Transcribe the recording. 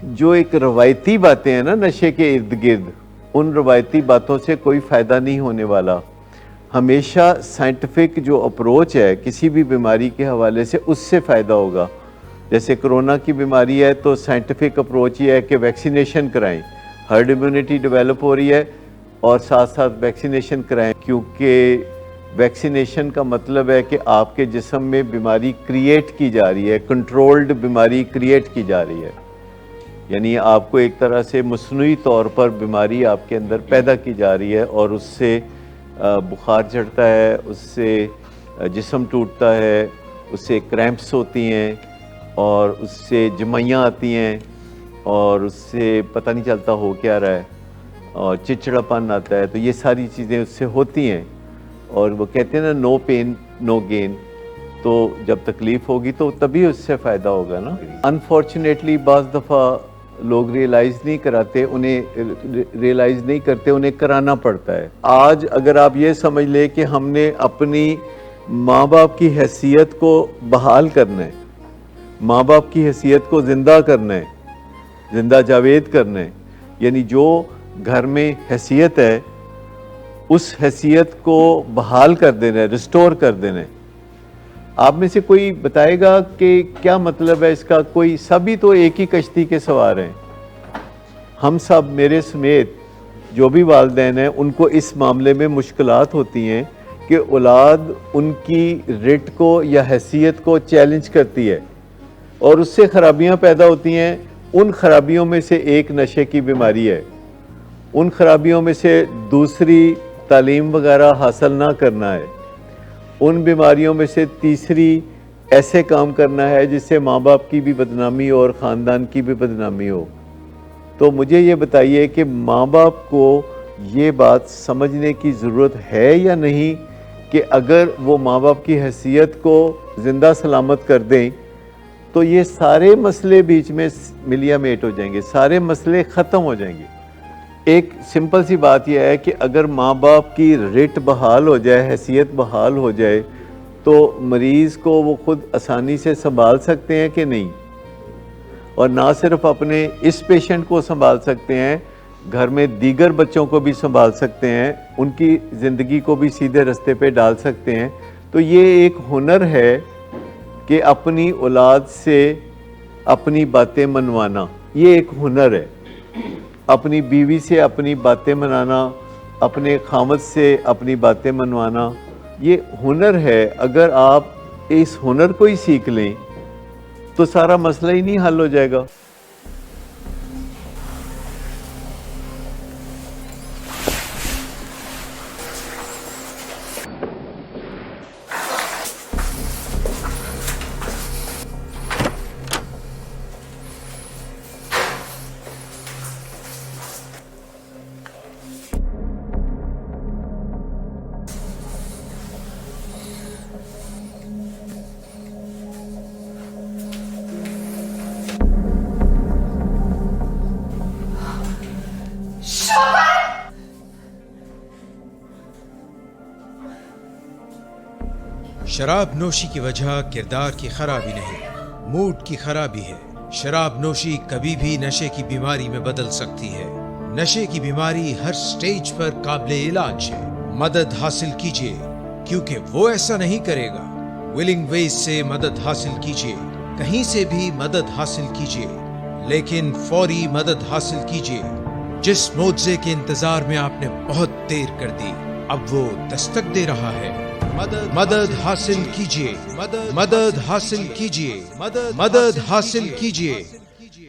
जो एक रवायती बातें हैं ना नशे के इर्द गिर्द, उन रवायती बातों से कोई फ़ायदा नहीं होने वाला। हमेशा साइंटिफिक जो अप्रोच है किसी भी बीमारी के हवाले से, उससे फ़ायदा होगा। जैसे कोरोना की बीमारी है तो साइंटिफिक अप्रोच ये है कि वैक्सीनेशन कराएं, हर्ड इम्यूनिटी डेवलप हो रही है और साथ साथ वैक्सीनेशन कराएं, क्योंकि वैक्सीनेशन का मतलब है कि आपके जिस्म में बीमारी क्रिएट की जा रही है, कंट्रोल्ड बीमारी क्रिएट की जा रही है। यानी आपको एक तरह से मसनूई तौर पर बीमारी आपके अंदर पैदा की जा रही है और उससे बुखार चढ़ता है, उससे जिस्म टूटता है, उससे क्रैम्प्स होती हैं और उससे जमाइयाँ आती हैं और उससे पता नहीं चलता हो क्या रहा है और चिड़चिड़ापन आता है। तो ये सारी चीज़ें उससे होती हैं और वो कहते हैं ना, नो पेन नो गेन। तो जब तकलीफ़ होगी तो तभी उससे फ़ायदा होगा ना। अनफॉर्चुनेटली बाज़ दफ़ा लोग रियलाइज़ नहीं कराते, उन्हें रियलाइज़ नहीं करते, उन्हें कराना पड़ता है। आज अगर आप ये समझ लें कि हमने अपनी माँ बाप की हैसियत को बहाल करना है, माँ बाप की हैसियत को ज़िंदा करना है, ज़िंदा जावेद करना है, यानी जो घर में हैसियत है उस हैसियत को बहाल कर देना है, रिस्टोर कर देना है। आप में से कोई बताएगा कि क्या मतलब है इसका? कोई, सभी तो एक ही कश्ती के सवार हैं। हम सब, मेरे समेत जो भी वालिदैन हैं, उनको इस मामले में मुश्किलात होती हैं कि औलाद उनकी रिट को या हैसियत को चैलेंज करती है और उससे खराबियां पैदा होती हैं। उन खराबियों में से एक नशे की बीमारी है, उन खराबियों में से दूसरी तालीम वगैरह हासिल ना करना है, उन बीमारियों में से तीसरी ऐसे काम करना है जिससे माँ बाप की भी बदनामी और ख़ानदान की भी बदनामी हो। तो मुझे ये बताइए कि माँ बाप को ये बात समझने की ज़रूरत है या नहीं कि अगर वो माँ बाप की हैसियत को ज़िंदा सलामत कर दें तो ये सारे मसले बीच में मिलिया मेट हो जाएंगे, सारे मसले ख़त्म हो जाएंगे। एक सिंपल सी बात यह है कि अगर माँ बाप की रिट बहाल हो जाए, हैसियत बहाल हो जाए, तो मरीज़ को वो खुद आसानी से संभाल सकते हैं कि नहीं। और ना सिर्फ अपने इस पेशेंट को संभाल सकते हैं, घर में दीगर बच्चों को भी संभाल सकते हैं, उनकी ज़िंदगी को भी सीधे रास्ते पे डाल सकते हैं। तो ये एक हुनर है कि अपनी औलाद से अपनी बातें मनवाना, ये एक हुनर है। अपनी बीवी से अपनी बातें मनाना, अपने खामद से अपनी बातें मनवाना, ये हुनर है। अगर आप इस हुनर को ही सीख लें तो सारा मसला ही नहीं हल हो जाएगा। शराब नोशी की वजह किरदार की खराबी नहीं, मूड की खराबी है। शराब नोशी कभी भी नशे की बीमारी में बदल सकती है। नशे की बीमारी हर स्टेज पर काबिले इलाज है। मदद हासिल कीजिए, क्योंकि वो ऐसा नहीं करेगा। विलिंग वेज से मदद हासिल कीजिए, कहीं से भी मदद हासिल कीजिए, लेकिन फौरी मदद हासिल कीजिए। जिस मुआवजे के इंतजार में आपने बहुत देर कर दी, अब वो दस्तक दे रहा है। मदद हासिल कीजिए, मदद हासिल कीजिए, मदद हासिल कीजिए।